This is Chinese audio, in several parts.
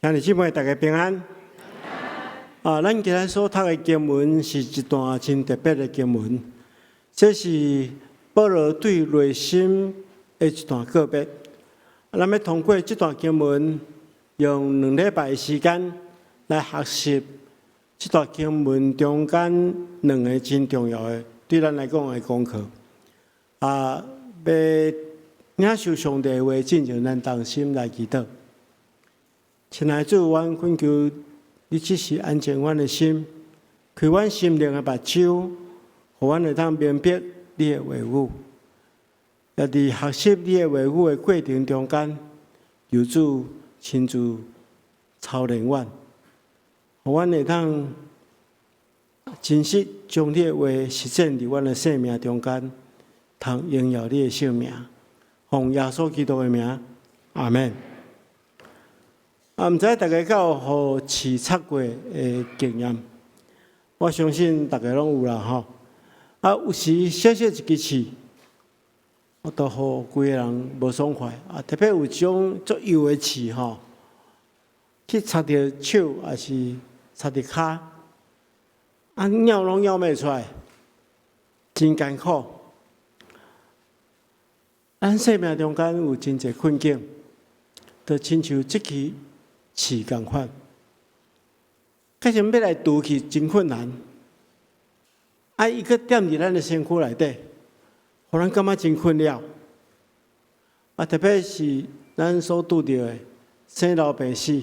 兄弟姊妹，大家平安。咱今日所讀的經文是一段真特別的經文，這是保羅對內心的一段告別。咱要通過這段經文，用2禮拜的時間來學習這段經文中間兩個真重要的對咱來講的功課。要領受上帝的話，進入咱當心來祈禱。親愛的主，阮懇求你只是安靜阮的心，開阮心靈的目睭，互阮會當明白你的話語。也佇學習你的話語的過程中間，求主親自操練阮，互阮會當真實將你的話實踐佇阮的生命中間，通榮耀你的聖名。奉耶穌基督的名，阿門。毋知大家敢有互刺插過的經驗？我相信大家攏有啦吼。有時小小一支刺，我都互規個人無爽快。特別有一種足幼的刺吼，去插着手，還是插着骹，咬攏咬袂出來，真艱苦。咱生命中間有真濟困境，就親像這支刺共款，開始要來除去真困難。伊閣踮佇咱的身軀內底，互咱感覺真困擾。特別是咱所拄着的生老病死、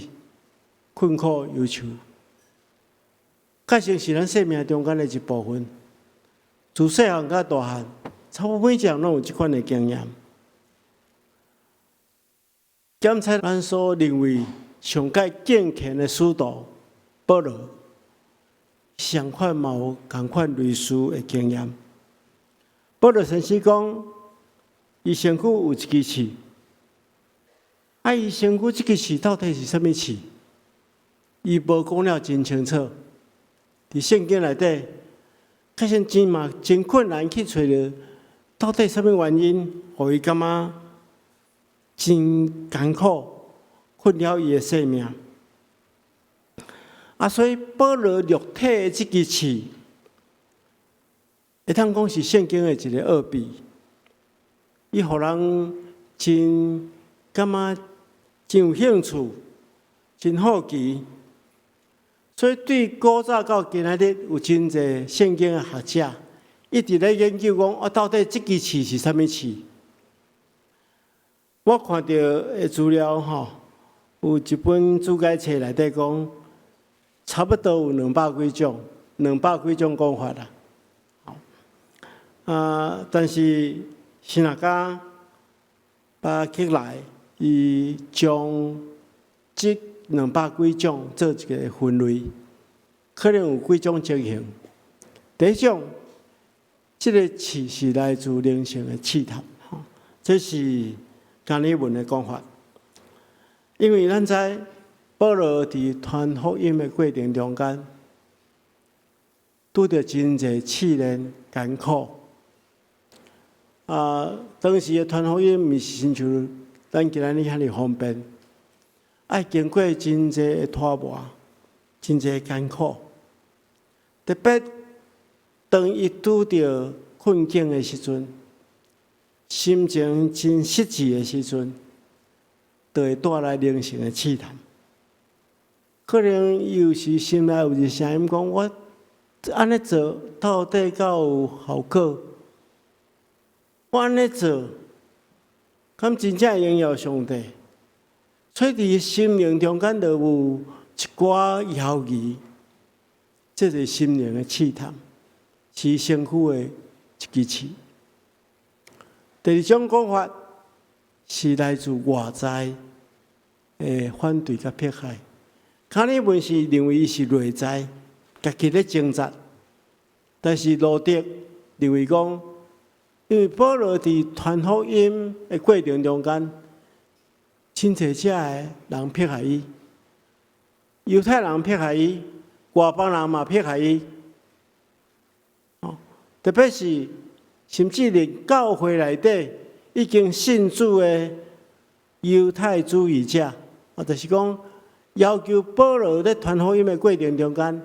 困苦憂愁，確實是咱生命中間的一部分。自細漢到大漢，差不多每一個人攏有這款的經驗。檢查咱所認為上界敬虔的使徒保羅，相款嘛有同款類似的經驗。保羅先生講，伊身軀有一支刺，伊身軀這支刺到底是什麼刺？伊無講了真清楚。佇聖經內底，確實真困難去找着到底什麼原因，互伊感覺真艱苦。困擾伊的生命，所以保羅肉體的這支刺，會當講是聖經的一個奧秘，伊互人真感覺真有興趣，真好奇。所以對古早到今仔日有真濟聖經的學者，一直在研究講，到底這支刺是什麼刺？我看到的資料吼。有一本注解冊內底講，差不多有200幾種講法啦。但是神學家巴克萊伊將這200幾種做一個分類，可能有幾種情形。第一種，這個刺是來自靈性的試探，這是加爾文的講法。因為咱知保羅佇傳福音的過程中間，拄着真濟試煉艱苦。當時的傳福音毋是親像咱今仔日遐爾方便，愛經過真濟的拖磨，真濟艱苦。特別當伊拄着困境的時陣，心情真失志的時陣，就會帶來靈性的試探，可能有時心內有一個聲音講：我安尼做到底敢有效果？我安尼做，敢真正榮耀上帝？所以佇心靈中間就有一寡猶豫，這是心靈的試探，是身軀的一支刺。第二種講法，是來自外在的反對甲迫害。加爾文是認為伊是內在，家己咧掙扎。但是路德認為講，因為保羅佇傳福音的過程中間，真濟遮的人迫害伊，猶太人迫害伊，外邦人嘛迫害伊。特別是甚至連教會內底已經信主的猶太主義者，就是講要求保羅在傳福音的過程中間，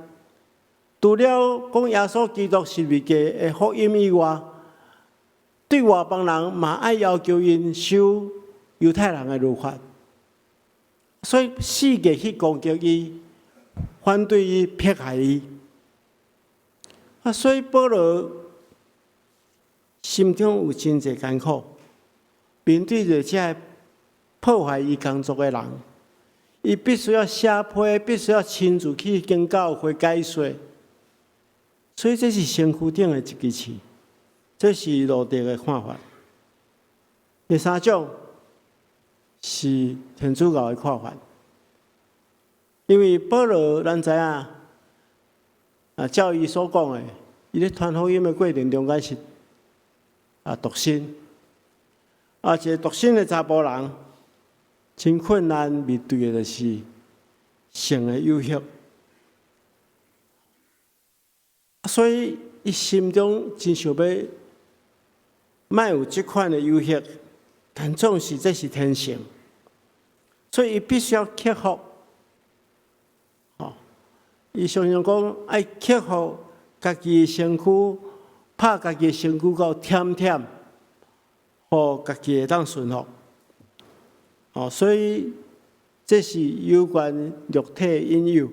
除了講耶穌基督是未記的福音以外，對外邦人嘛愛要求因守猶太人的律法，所以世界去攻擊伊，反對伊，迫害伊。所以保羅心中有真濟艱苦，面對着這破壞伊工作的人，伊必須要寫批，必須要親自去跟教會解說。所以這是身軀頂的一支刺，這是路德的看法。第三種是天主教的看法，因為保羅咱知影。照伊所講的，伊咧傳福音的過程中間是獨身，一個獨身的查甫人，真困難面對的就是性的誘惑，所以伊心中真想要莫有這款的誘惑，但總是這是天性，所以伊必須要克服。伊常常講愛克服家己的身軀，拍家己的身軀到忝忝，互家己會當順服。所以這是有關肉體的引誘，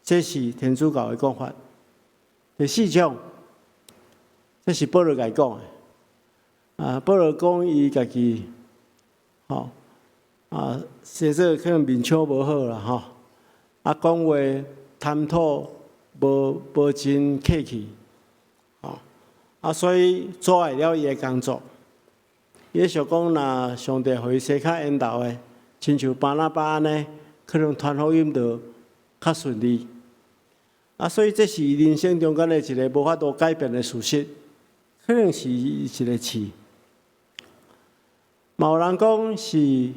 這是天主教的講法。第四種，這是保羅來講的。保羅講伊家己，寫作可能面腔無好啦，講話。談吐無真客氣，所以阻礙了伊的工作。伊想講，若上帝互伊寫較緣投的，親像巴拿巴安尼，可能傳福音就較順利。所以這是人生中間的一個無法度改變的事實，可能是一個刺。嘛有人講是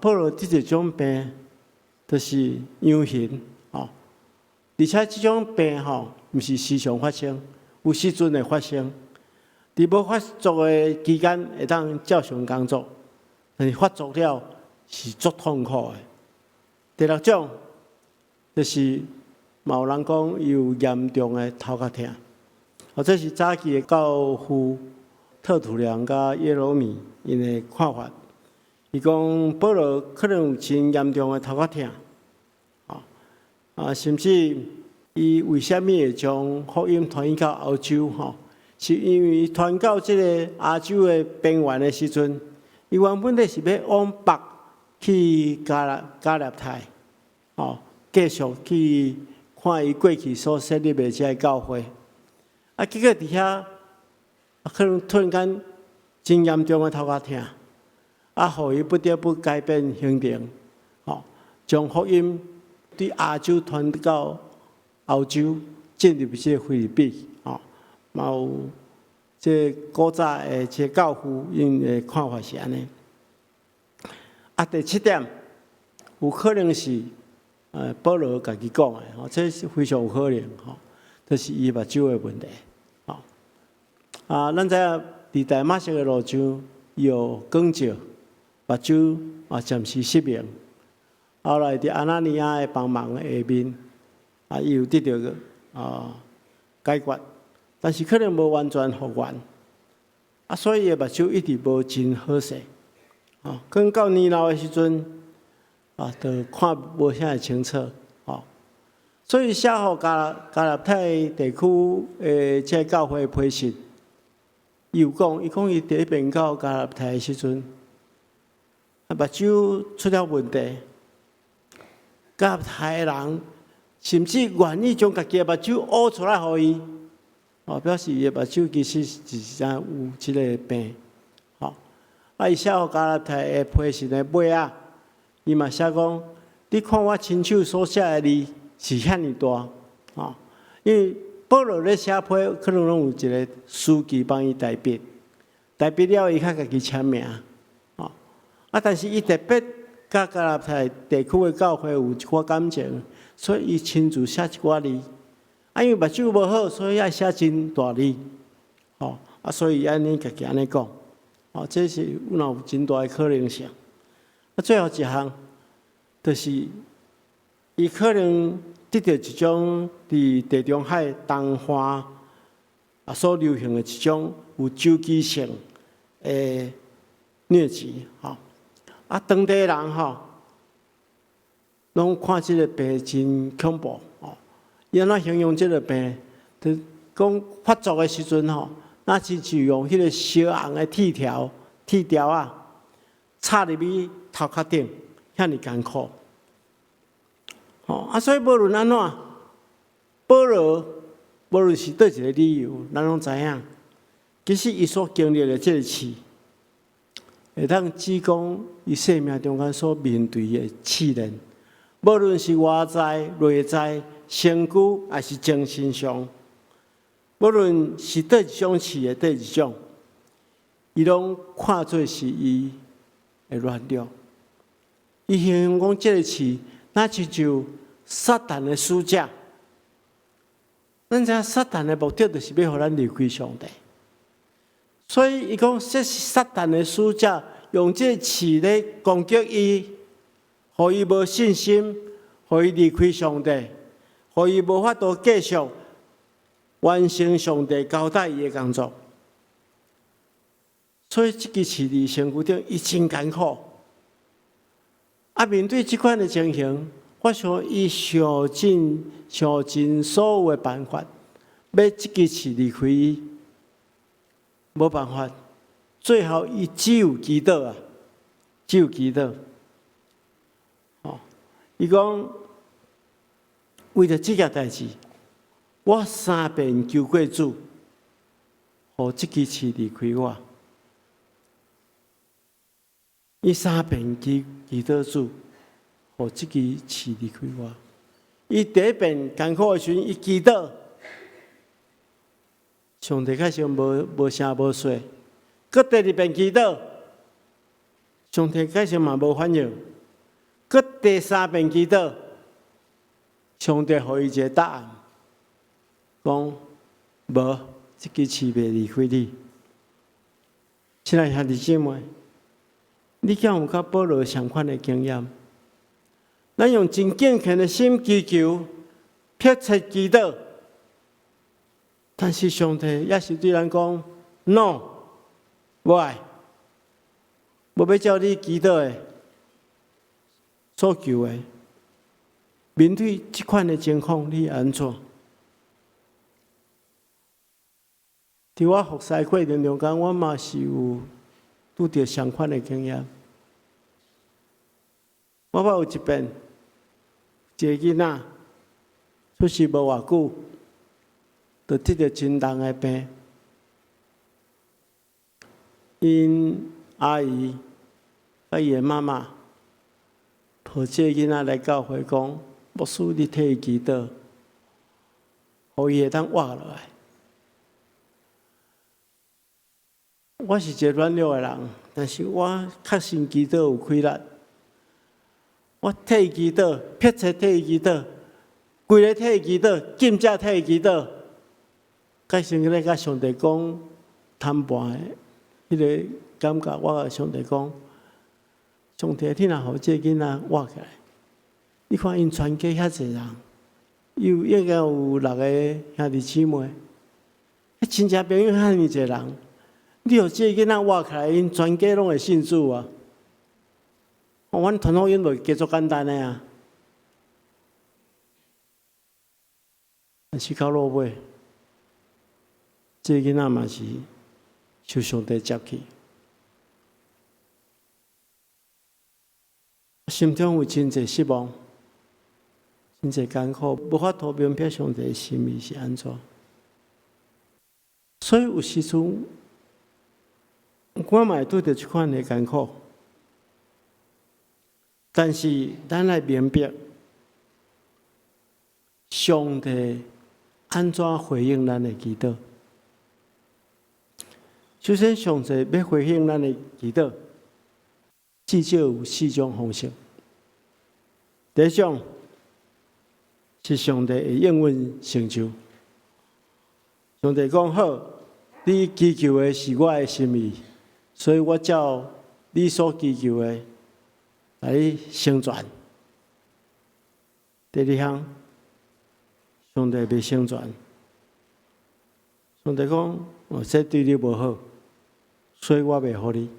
保羅這一種病。就是養形，而且這種病不是時常發生，有時陣會發生。在無發作的期間會當照常工作，但是發作了是足痛苦的。第六種就是有人講有嚴重的頭殼痛，這是早期的教父特土良甲耶羅米因的看法。伊講保羅可能有真嚴重的頭殼痛，甚至伊為什麼會將福音傳到歐洲？是因為傳到這個亞洲的邊緣的時陣，伊原本是要往北去加納太，繼續去看伊過去所設立的這個教會。結果佇遐可能突然間真嚴重的頭殼痛。互伊不得不改變行程，將福音對亞洲傳到歐洲，進入這個菲律賓，嘛有這古早的這教父因的看法是安尼。第七點，有可能是保羅家己講的，這是非常有可能，這是伊目睭的問題。咱知影佇大馬色的路上有光照。目睭暫時失明，後來在安那尼亞的幫忙的下面，伊有得到解決，但是可能無完全復原，所以伊目睭一直無真好勢，更到年老的時陣，就看無啥清楚，所以寫予加納太地區的這教會批信，伊講伊第一遍到加納太的時陣。目睭出了問題，加納太人甚至願意將家己的目睭挖出來給伊，表示伊的目睭其實是有這個病。伊寫予加納太的批信的尾啊，伊嘛寫講：你看我親手所寫的字是遐爾大，因為保羅咧寫批可能攏有一個書記幫伊代筆，代筆了伊較家己簽名。但是伊特別甲加納太地區的教會有一寡感情，所以伊親自寫一寡字。因為目睭無好，所以愛寫真大字。所以安尼家己安尼講，這是有真大的可能性。最後一項，就是伊可能得到一種佇地中海東岸所流行的一種有周期性的瘧疾，當地人攏看這個病真恐怖，伊安怎形容這個病？就講發作的時陣那親像用迄個燒紅的鐵條插入去頭殼頂，遐爾艱苦。所以無論安怎，保羅無論是倒一個理由，咱攏知影，其實伊所經歷的這個試，會當指講伊生命中間所面對的試煉，無論是外在、內在、身軀還是精神上，無論是倒一種試的倒一種，伊攏看做是伊的軟弱。伊形容講這個試，那親像撒旦的使者。咱知影撒旦的目的就是要互咱離開上帝，所以伊講這是撒旦的使者用這個試來攻擊伊，互伊無信心，互伊離開上帝，互伊無法度繼續完成上帝交代伊的工作。所以這個試佇身軀頂，伊真艱苦。面對這款的情形，我想伊想盡所有的辦法，要這個試離開伊，無辦法。最後伊只有祈禱，只有祈禱。伊講為了這件代志，我3遍求過主，互這個試離開我。伊3遍祈禱主，互這個試離開我。伊第一遍艱苦的時陣，伊祈禱，上帝開始無聲無說。擱第二遍祈禱，上帝開始嘛無反應。擱第3遍祈禱，上帝予伊一個答案，講無，這個試袂離開你。親愛兄弟姐妹，你敢有甲保羅相款的經驗？咱用真敬虔的心祈求，迫切祈禱，但是上帝也是對咱講 ：“No， 無愛，無要照你祈禱的所求的。”面對這款的情況，你安怎？在我服侍過程中間，我嘛是有拄到相款的經驗。我捌有一遍，一個囡仔出世無偌久，就得到真重的病。因阿姨甲伊的媽媽抱這個囡仔來教會講：“牧師，你替伊祈禱，予伊會當活落來。”我是一個軟弱的人，但是我確信祈禱有氣力。我替伊祈禱，迫切替伊祈禱，規日替伊祈禱，今朝替伊祈禱。開始咧甲上帝講談判的迄個感覺，我甲上帝講：上帝，你若互這囡仔活起來，你看因全家遐濟人，應該有6個兄弟姊妹，親戚朋友遐爾濟人，你互這囡仔活起來，因全家攏會信主啊！阮傳福音就加足簡單的啊，但是到落尾，這囡仔嘛是受上帝接去，心中有真濟失望，真濟艱苦，無法度明白上帝的心意是安怎。所以有時陣，我嘛會拄着這款的艱苦。但是，咱來明白，上帝安怎回應咱的祈禱？首先，上帝要回應咱的祈禱，至少有4種方式。第一種是上帝的應允成就。上帝講好，你祈求的是我的心意，所以我照你所祈求的來成全。第二項，上帝袂成全。上帝講：這對你無好，所以我袂予你。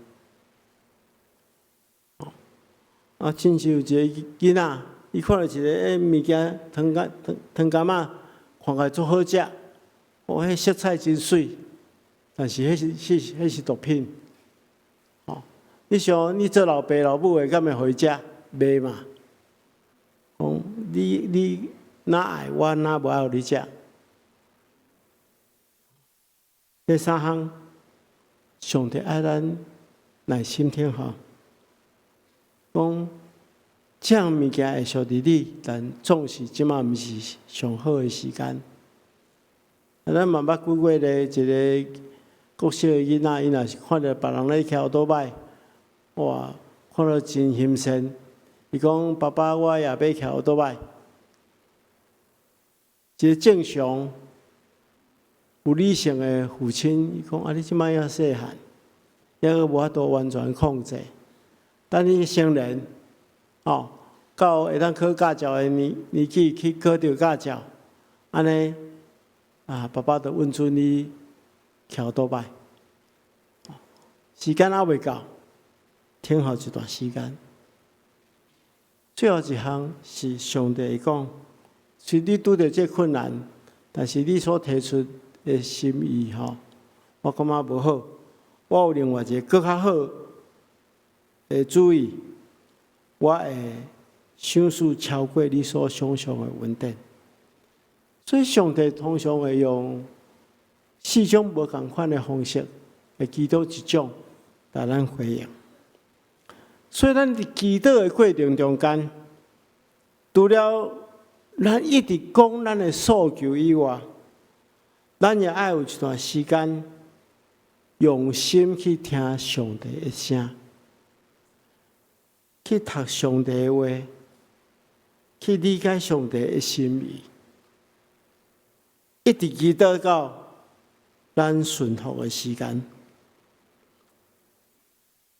親像有一個囡仔，伊看到一個物件糖柑仔，看起來足好食，迄色彩真水，但是迄是毒品。你想，你做老爸老母的，敢會互伊食？袂嘛？你哪愛我，哪無愛互你食？第三項，上帝愛咱耐心聽候。講，這樣物件會屬佇你，但總是即馬毋是上好的時間。咱嘛捌舉過咧一個國小的囡仔，伊若是看到別人咧騎奧多擺，哇，看到真新鮮。伊講：爸爸，我也要騎奧多擺。一個正常有理性的父親，伊講：你即馬還細漢，還閣無法度完全控制。等你成人，到會當考駕照的年紀去考到駕照，安尼爸爸就允准你騎奧多擺。時間還未到，聽候一段時間。最後一項是上帝講，是你拄到這困難，但是你所提出的心意我感覺無好，我有另外一個更較好的主意，我會想事超過你所想象的穩定。所以上帝通常會用4種無同款的方式來祈禱一種，讓咱回應。所以，咱佇祈禱的過程中間，除了咱一直講咱的訴求以外，咱也愛有一段時間，用心去聽上帝的聲，去讀上帝的話，去理解上帝的心意，一直祈禱到咱順服的時間。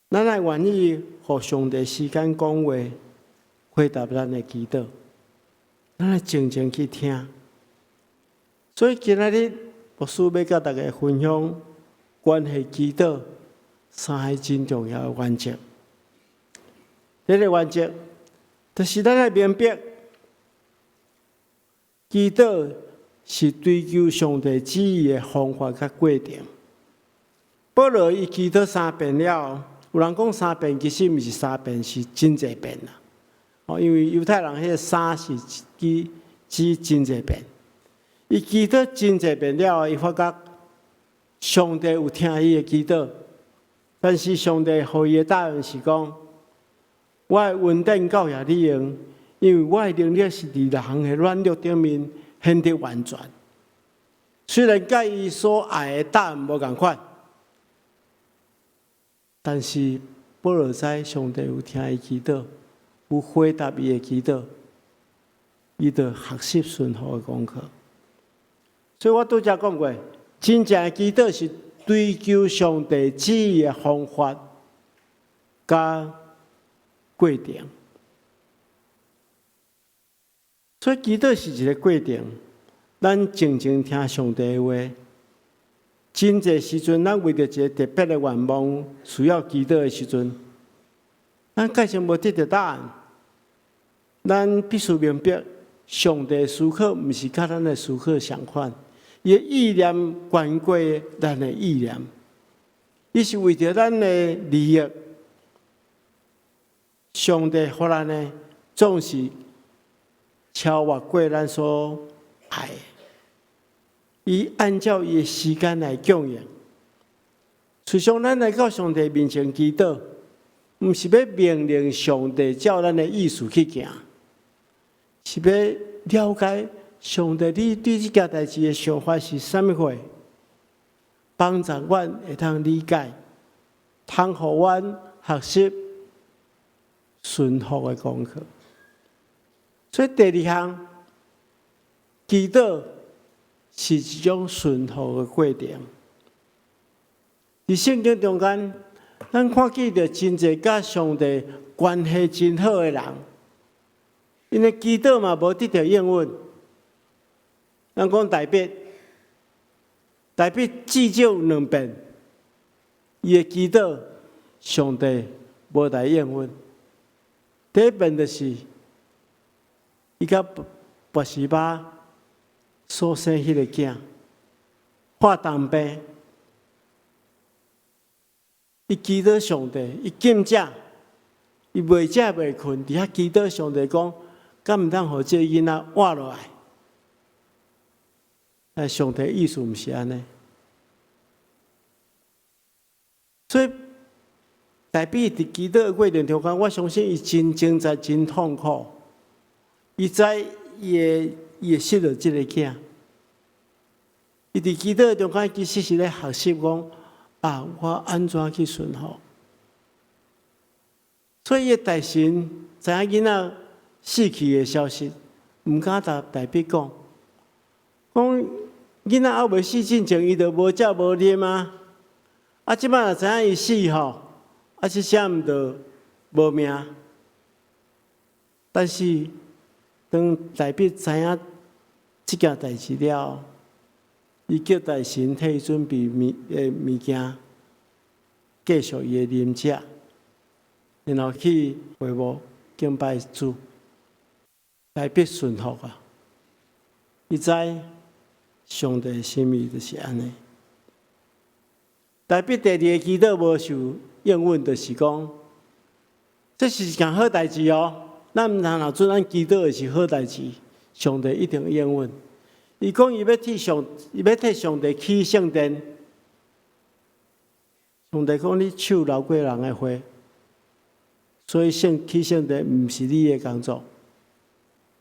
咱來願意互上帝時間講話，回答咱的祈禱。咱來靜靜去聽。所以今仔日牧師要甲大家分享關係祈禱3個真重要的原則。第一個原則，就是咱來明白，祈禱是追求上帝旨意的方法甲過程。保羅伊祈禱3遍了。有人講3遍，其實毋是3遍，是真濟遍啦。因為猶太人迄個3是指真濟遍。伊祈禱真濟遍了，伊發覺上帝有聽伊的祈禱，但是上帝予伊的答案是講：我的恩典夠也你用，因為我的能力是佇人的軟弱頂面顯得完全。雖然甲伊所愛的答案無共款。但是保羅知上帝有聽伊祈禱，有回答伊的祈禱，伊就學習順服的功課。所以我拄則講過，真正的祈禱是追求上帝旨意的方法加過程。所以祈禱是一個過程，咱靜靜聽上帝的話。真濟時陣，咱為着一個特別的願望，需要祈禱的時陣，咱假設無得到答案，咱必須明白，上帝的思考毋是甲咱的思考相反，伊的意念懸過咱的意念，伊是為着咱的利益。上帝予咱的總是超越過咱所愛的。伊按照伊的時間來供應。事實上，咱來到上帝面前祈禱，毋是要命令上帝照咱的意思去行，是要了解上帝你對這件代志的想法是啥物貨，幫助阮會通理解，通互阮學習順服的功課。所以第二項，祈禱是一種順服的過程。在聖經中間，咱看見到真濟甲上帝關係真好的人，因為祈禱嘛無得到應允。咱講大衛至少2遍，伊的祈禱上帝無來應允。第一遍就是伊甲拔示巴所生迄個囝，化重病，伊祈禱上帝，伊禁食，伊袂食袂困，佇遐祈禱上帝講，敢毋通互這個囡仔活落來？但上帝意思毋是安尼，所以大衛佇祈禱過程中間，我相信伊真掙扎、真痛苦。伊知伊會失了這個囝，伊佇祈禱中間其實是咧學習講啊，我安怎去順服。所以伊大神知影囡仔死去的消息，毋敢甲大衛講。講囡仔還未死之前，伊就無食無啉啊！啊，即擺若知影伊死吼，啊，即聲毋就無命。但是當大衛知影即件代志了，伊叫大神替伊準備物件，繼續伊的啉食，然後去會幕敬拜主。大衛順服啊！伊知上帝的心意就是安尼。大衛第二個祈禱無受應允，就是講，這是一件好代志哦。咱毋通若做咱祈禱的是好代志，上帝一定應允。伊講伊要替上帝起聖殿，上帝講你手流過人的血，所以起聖殿毋是你的工作，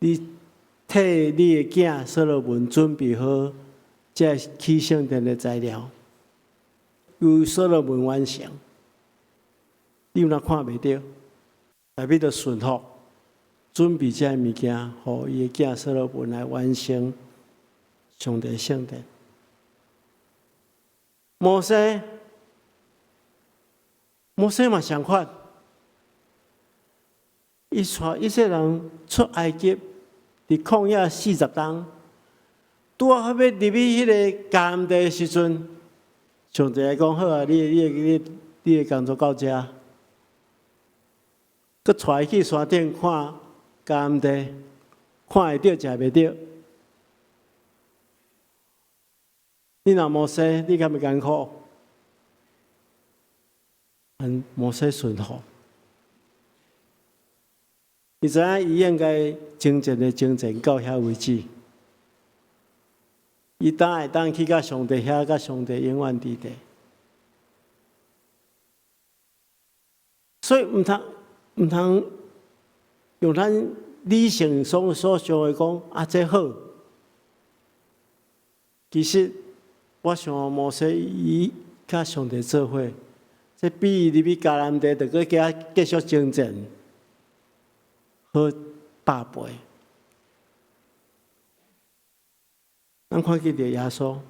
你替你的囝所羅門準備好這起聖殿的材料，由所羅門完成。你有哪看袂到？大衛就順服，準備這物件，互伊的囝所羅門來完成上帝的聖殿。摩西嘛相款，伊帶以色列人出埃及，佇曠野40冬，拄啊要入去迄個迦南地的時陣，上帝講好啊，你的工作到這，佮帶伊去山頂看迦南地，看會到，食袂到。你若摩西，你敢會艱苦？摩西順服，伊知影伊應該精進到遐為止。伊當去甲上帝遐，甲上帝永遠佇地。所以毋通用咱理性所想的講啊，這好。其實我想摩西伊甲上帝做伙，這比伊入去迦南地，着閣繼續精進好百倍。咱看見着耶穌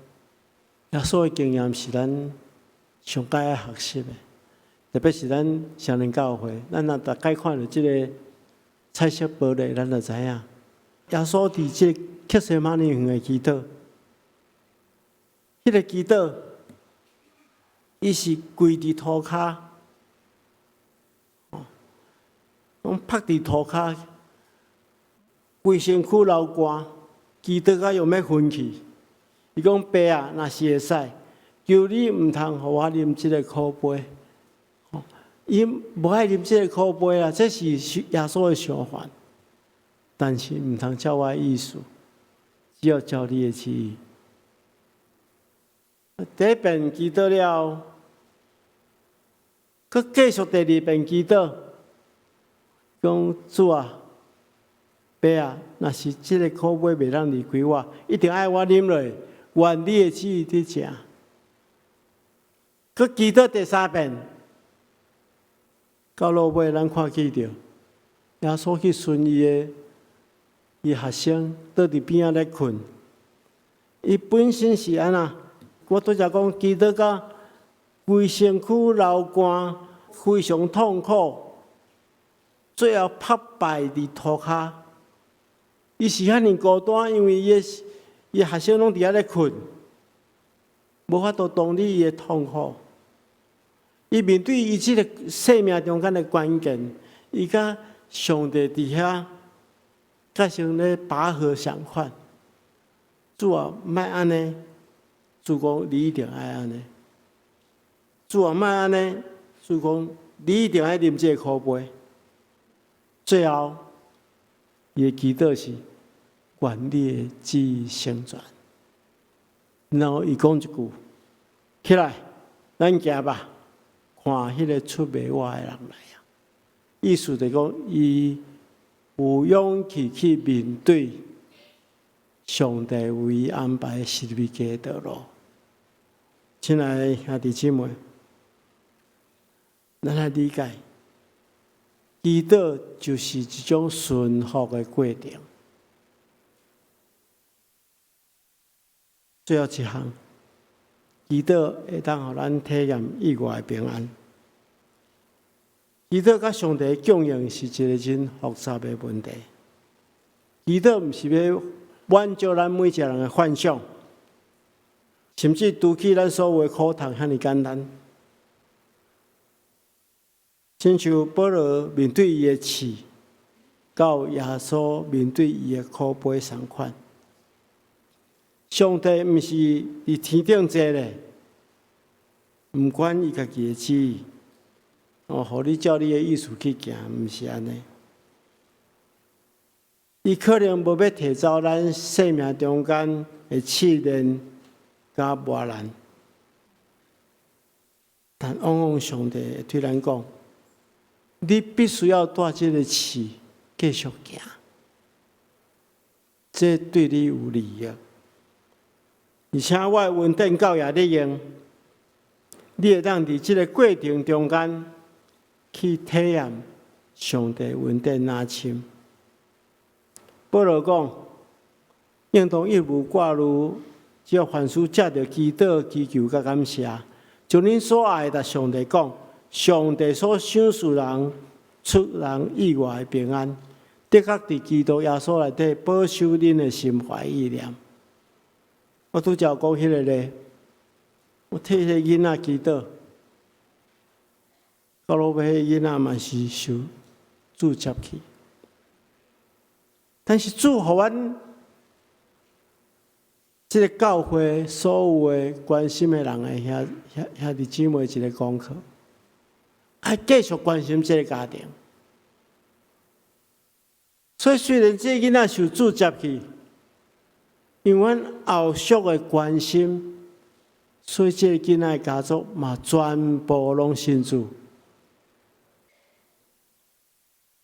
的經驗是咱上該愛學習的，特別是咱成人教會，咱若大概看到這個彩色玻璃，咱就知影耶穌佇這個客西馬尼園的祈禱，迄個祈禱，伊是跪佇塗骹，攏趴佇塗骹，規身軀流汗。祈禱到用要昏去，伊講爸啊，若是會使，求你毋通互我啉即個苦杯。伊無愛啉即個苦杯啦，這是耶穌的想法。但是毋通照我的意思，只要照你的旨意。第一遍祈禱了，佮繼續第二遍祈禱，講主啊。爸啊，若是即個苦杯袂當離開我，一定愛我啉落，願你的旨意佇正。佮祈禱第三遍，到落尾咱看見着耶穌去尋伊學生倒佇邊仔咧困，伊本身是安那，我拄則講祈禱到規身軀流汗，非常痛苦，最後趴敗佇塗骹。伊是遐尼孤單，因為伊學生攏佇遐咧困，無法度同理伊的痛苦。伊面對伊即個生命中間的關鍵，伊甲上帝佇遐，甲像咧拔河相款。主啊，莫安尼！主講你一定愛安尼。主啊，莫安尼！主講你一定愛啉這個苦杯。最後，伊的祈禱是願你的旨意成全。然後伊講一句：起來，咱行吧，看迄個出賣我的人來啊！意思就是講，伊有勇氣去面對上帝為伊安排十字架的道路。親愛的兄弟姊妹，咱來理解，祈禱就是一種順服的過程。最後一項，祈禱會當互咱體驗意外的平安。祈禱甲上帝的供應是一個真複雜的問題。祈禱毋是要滿足咱每一個人的幻想，甚至拄起咱所有的苦痛遐尼簡單。親像保羅面對伊的刺，到耶穌面對伊的苦杯相款。上帝毋是佇天頂坐咧，毋管伊家己的旨意，互你照你的意思去行，毋是安尼。伊可能無要摕走咱生命中間的試煉甲磨難，但往往上帝會對咱講：你必須要帶這個刺繼續行，這對你有利益。而且我的恩典夠也你用，你會當佇這個過程中間去體驗上帝恩典哪深。保羅講：應當一無掛慮，只要凡事藉着祈禱、祈求甲感謝，就恁所愛的上帝講，上帝所賞賜人出人意外的平安，的確佇基督耶穌內底保守恁的心懷意念。我拄則講迄個咧，我替迄個囡仔祈禱，到落尾迄個囡仔嘛是受主接去。但是主予阮這個教會所有的關心的人的兄弟姊妹一個功課，還繼續關心這個家庭。所以雖然這個囡仔受主接去，因為阮後續的關心，所以這個囡仔的家族嘛全部攏信主。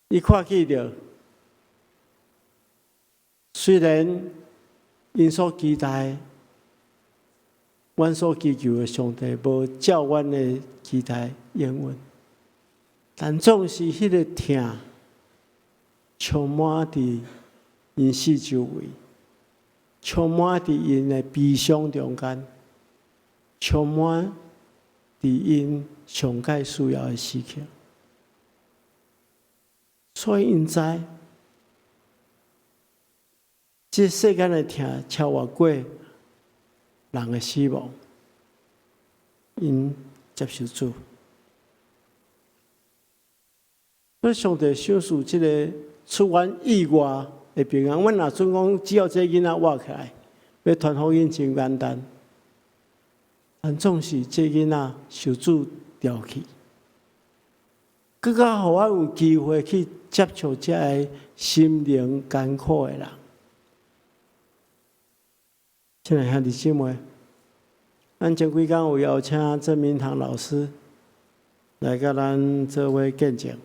伊看見着。雖然因所期待、阮所祈求的上帝無照阮的期待應允，但總是迄個疼充滿佇因四周圍，充滿佇因的悲傷中間，充滿佇因上界需要的時刻，所以因知。這世間的疼超越過人的死亡，因接受主。所以上帝賞賜這個出人意外的平安。阮若準講，只要這個囡仔活起來，要傳福音真簡單。但總是這個囡仔受主調去，更加互我有機會去接觸這個心靈艱苦的人。親愛的兄弟姊妹，咱前幾天有邀請鄭明堂老師來甲咱做伙見證。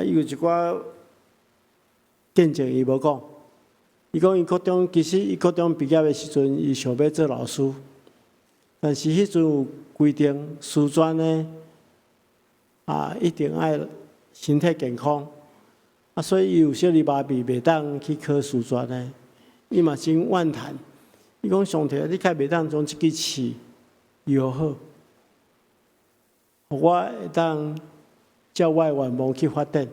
伊有一寡見證伊無講，伊講伊國中其實伊國中畢業的時陣，伊想要做老師，但是迄陣有規定師專呢，一定愛身體健康，所以伊有小兒麻痹，袂當去考師專呢。伊嘛真怨嘆，伊講上帝，你較袂當將即支刺藥好，互我會當照我的願望去發展。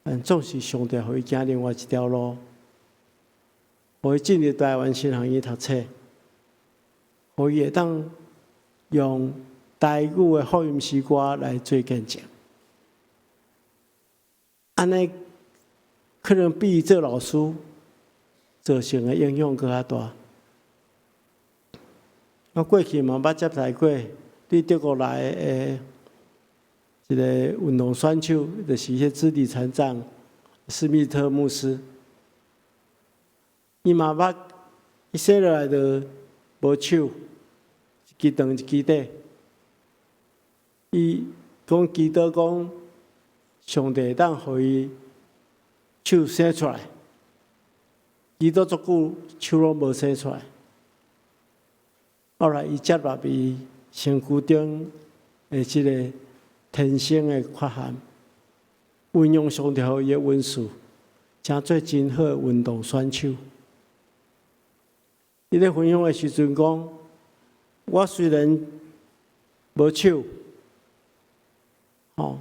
但總是上帝互伊行另外一條路，互伊進入台灣新學院讀冊，互伊會當用台語的福音詩歌來做見證。安尼可能比伊做老師造成的影響更較大。我過去嘛捌接待過，佇德國來的一個運動選手，就是迄肢體殘障史密特牧師。伊嘛捌，伊生落來就無手，一支長一支短。伊講祈禱講，上帝當互伊手生出來，祈禱足久，手攏無生出來。後來伊接納伊身軀頂的即個天生的缺陷，運用上帝予伊的恩賜，成做真好的運動選手。伊咧分享的時陣講，我雖然無手，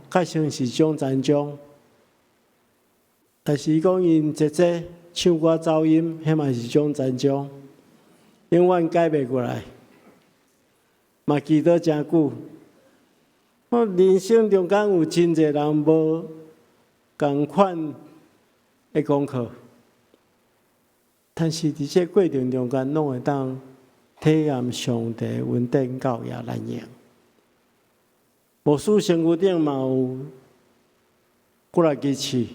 較像是種殘障，但是伊講因姐姐唱歌走音，迄嘛是種殘障，永遠改袂過來。嘛祈禱真久，我人生中間有真濟人無共款的功課，但是佇這過程中間，攏會當體驗上帝恩典教也難用。牧師身軀頂嘛有過來支持，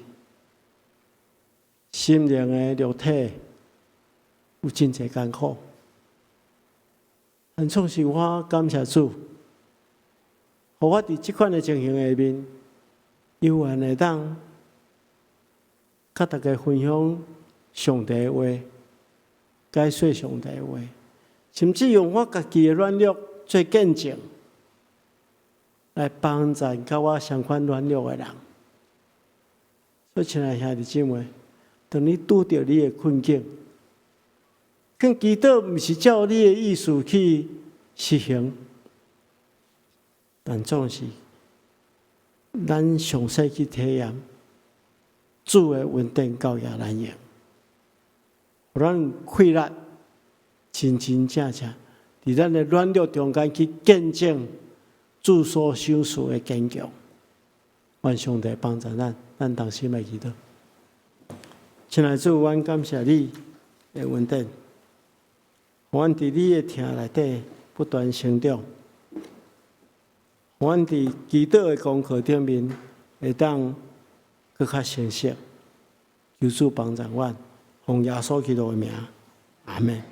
心靈的肉體有真濟艱苦。但總是我感謝主，互我佇即款的情形下面，有緣會當甲大家分享上帝的話，解說上帝的話，甚至用我家己的軟弱做見證，來幫助甲我相款軟弱的人。所以，親愛兄弟姊妹，當你拄到你的困境，更祈禱毋是照你的意思去實行，但總是咱詳細去體驗主的恩典教也難用，互咱氣力真真正正佇咱的軟弱中間去見證主所賞賜的堅強。願上帝幫助咱，咱同心來祈禱。親愛的主，阮感謝你的恩典。阮佇你的聽內底不斷成長，阮佇祈禱的功課頂面會當更較成熟。求主幫助阮，奉耶穌基督的名，阿們。